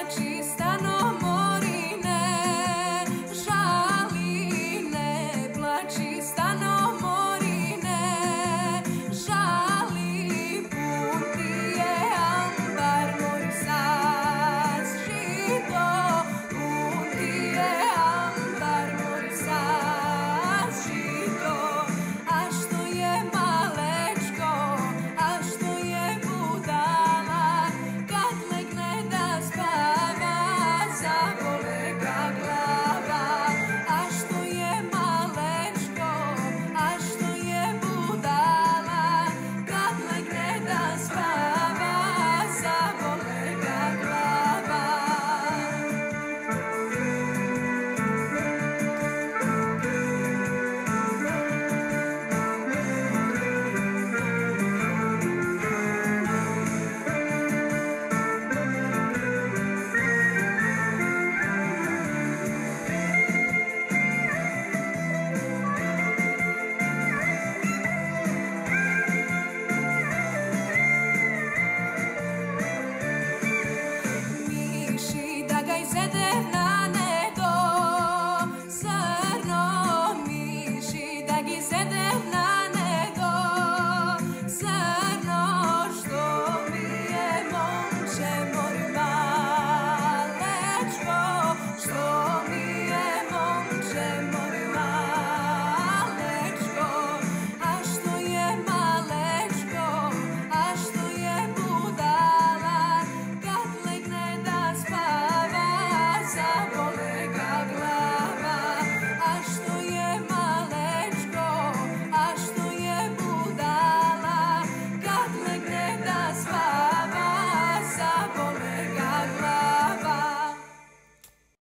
plači stano mori, ne žali, ne plači stano mori, ne žali, pun ti je ambar moj sas žito, pun ti je ambar moj sas žito, a što je malečko, a što je budala, kad legne da spava, zabole ga glava. A što je malečko, a što je budala, kad legne da spava, zabole ga glava. Miši da ga izvedem na